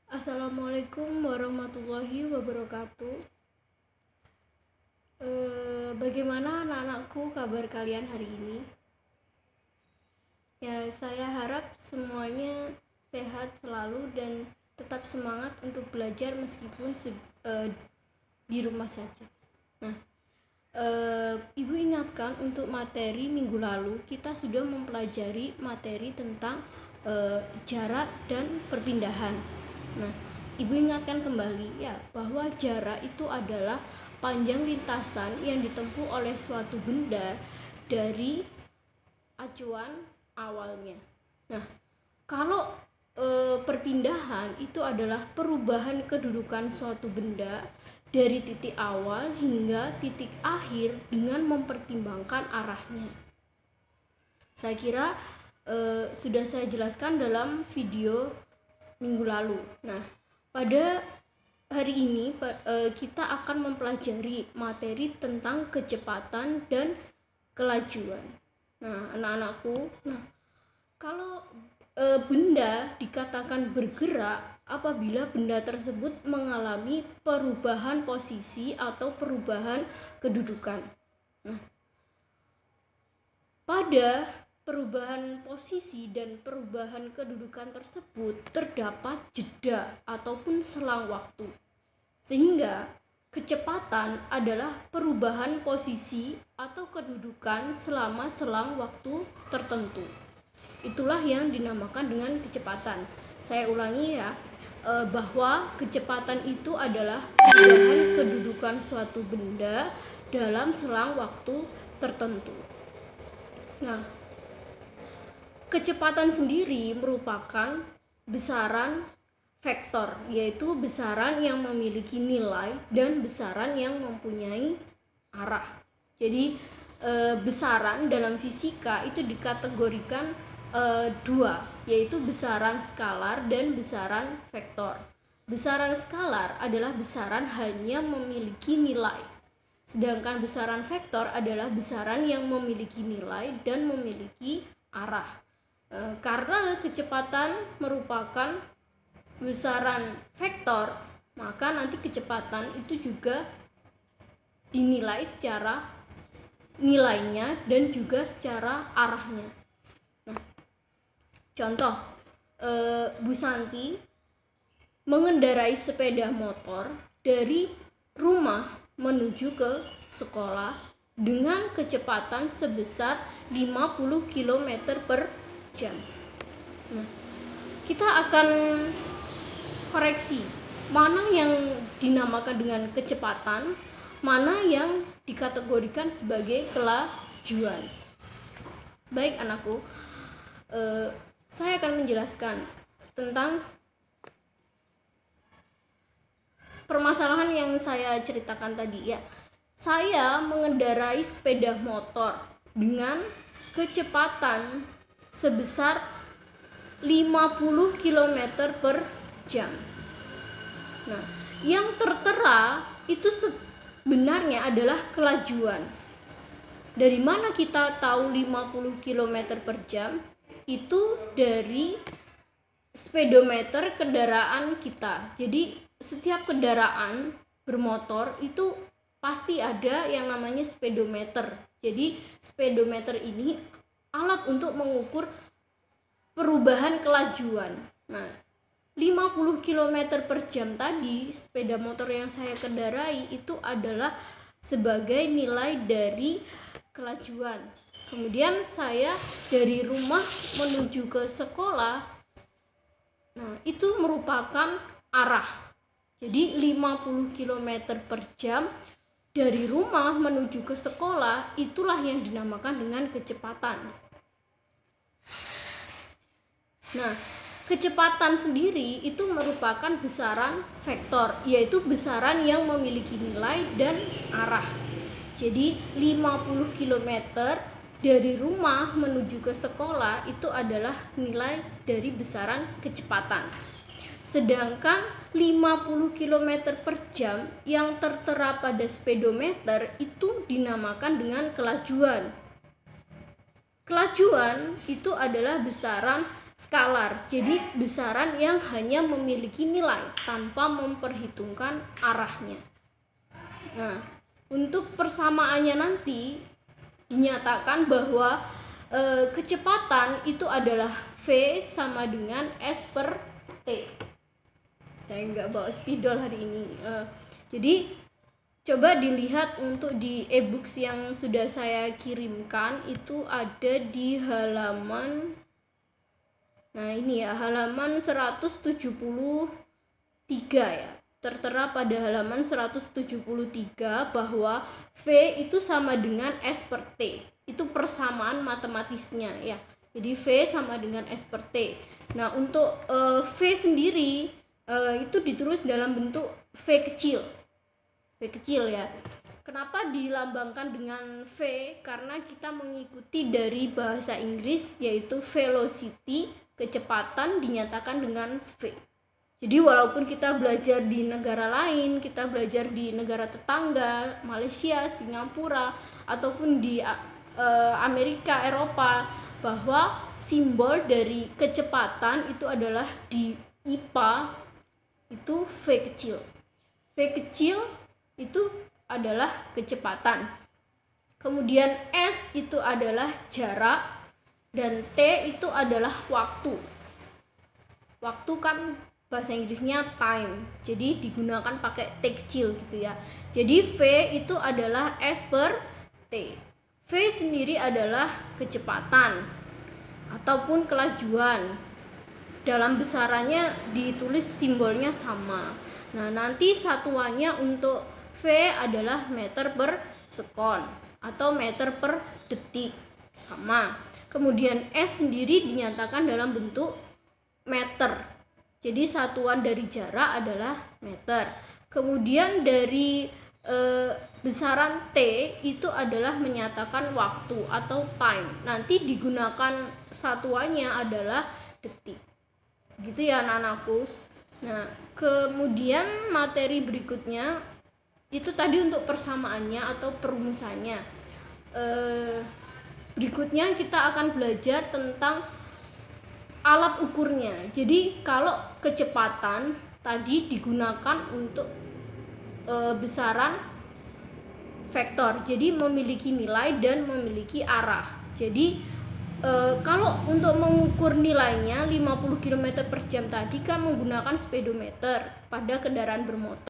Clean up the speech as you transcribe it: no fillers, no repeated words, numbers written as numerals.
Assalamualaikum warahmatullahi wabarakatuh. Bagaimana anak-anakku kabar kalian hari ini? Ya, saya harap semuanya sehat selalu dan tetap semangat untuk belajar meskipun di rumah saja. Nah, Ibu ingatkan untuk materi minggu lalu kita sudah mempelajari materi tentang jarak dan perpindahan. Nah, Ibu ingatkan kembali ya bahwa jarak itu adalah panjang lintasan yang ditempuh oleh suatu benda dari acuan awalnya. Nah, kalau perpindahan itu adalah perubahan kedudukan suatu benda dari titik awal hingga titik akhir dengan mempertimbangkan arahnya. Saya kira sudah saya jelaskan dalam video minggu lalu. Nah, pada hari ini kita akan mempelajari materi tentang kecepatan dan kelajuan. Nah, anak-anakku, kalau benda dikatakan bergerak apabila benda tersebut mengalami perubahan posisi atau perubahan kedudukan. Nah, pada perubahan posisi dan perubahan kedudukan tersebut terdapat jeda ataupun selang waktu, sehingga kecepatan adalah perubahan posisi atau kedudukan selama selang waktu tertentu. Itulah yang dinamakan dengan kecepatan. Saya ulangi ya, bahwa kecepatan itu adalah perubahan kedudukan suatu benda dalam selang waktu tertentu. Nah, kecepatan sendiri merupakan besaran vektor, yaitu besaran yang memiliki nilai dan besaran yang mempunyai arah. Jadi besaran dalam fisika itu dikategorikan dua, yaitu besaran skalar dan besaran vektor. Besaran skalar adalah besaran hanya memiliki nilai, sedangkan besaran vektor adalah besaran yang memiliki nilai dan memiliki arah. Karena kecepatan merupakan besaran vektor, maka nanti kecepatan itu juga dinilai secara nilainya dan juga secara arahnya. Nah, contoh, Bu Santi mengendarai sepeda motor dari rumah menuju ke sekolah dengan kecepatan sebesar 50 km per jam. Nah, kita akan koreksi mana yang dinamakan dengan kecepatan, mana yang dikategorikan sebagai kelajuan. Baik anakku, saya akan menjelaskan tentang permasalahan yang saya ceritakan tadi ya. Saya mengendarai sepeda motor dengan kecepatan sebesar 50 km per jam. Nah, yang tertera itu sebenarnya adalah kelajuan. Dari mana kita tahu 50 km per jam? Itu dari speedometer kendaraan kita. Jadi setiap kendaraan bermotor itu pasti ada yang namanya speedometer. Jadi speedometer ini alat untuk mengukur perubahan kelajuan. Nah, 50 km per jam tadi sepeda motor yang saya kendarai itu adalah sebagai nilai dari kelajuan. Kemudian saya dari rumah menuju ke sekolah, nah itu merupakan arah. Jadi 50 km per jam dari rumah menuju ke sekolah, itulah yang dinamakan dengan kecepatan. Nah, kecepatan sendiri itu merupakan besaran vektor, yaitu besaran yang memiliki nilai dan arah. Jadi 50 km dari rumah menuju ke sekolah itu adalah nilai dari besaran kecepatan. Sedangkan 50 km per jam yang tertera pada speedometer itu dinamakan dengan kelajuan. Kelajuan itu adalah besaran skalar, jadi besaran yang hanya memiliki nilai tanpa memperhitungkan arahnya. Nah, untuk persamaannya nanti dinyatakan bahwa kecepatan itu adalah V sama dengan S per T. Saya nggak bawa spidol hari ini. Jadi coba dilihat untuk di e-books yang sudah saya kirimkan, itu ada di halaman, nah ini ya, halaman 173 ya. Tertera pada halaman 173 bahwa V itu sama dengan S per T. Itu persamaan matematisnya ya. Jadi V sama dengan S per T. Nah, untuk V sendiri itu ditulis dalam bentuk V kecil. V kecil ya. Kenapa dilambangkan dengan V? Karena kita mengikuti dari bahasa Inggris, yaitu velocity, kecepatan dinyatakan dengan V. Jadi walaupun kita belajar di negara lain, kita belajar di negara tetangga, Malaysia, Singapura, ataupun di Amerika, Eropa, bahwa simbol dari kecepatan itu adalah di IPA itu V kecil. V kecil itu adalah kecepatan. Kemudian S itu adalah jarak dan T itu adalah waktu. Waktu kan bahasa Inggrisnya time, jadi digunakan pakai T kecil gitu ya. Jadi V itu adalah S per T. V sendiri adalah kecepatan ataupun kelajuan. Dalam besarannya ditulis simbolnya sama. Nah, nanti satuannya untuk V adalah meter per sekon atau meter per detik, sama. Kemudian S sendiri dinyatakan dalam bentuk meter. Jadi satuan dari jarak adalah meter. Kemudian dari besaran T itu adalah menyatakan waktu atau time. Nanti digunakan satuannya adalah detik. Gitu ya anak-anakku. Nah, kemudian materi berikutnya itu tadi untuk persamaannya atau perumusannya. Berikutnya kita akan belajar tentang alat ukurnya. Jadi kalau kecepatan tadi digunakan untuk besaran vektor, jadi memiliki nilai dan memiliki arah. Jadi kalau untuk mengukur nilainya 50 km per jam tadi kan menggunakan speedometer pada kendaraan bermotor.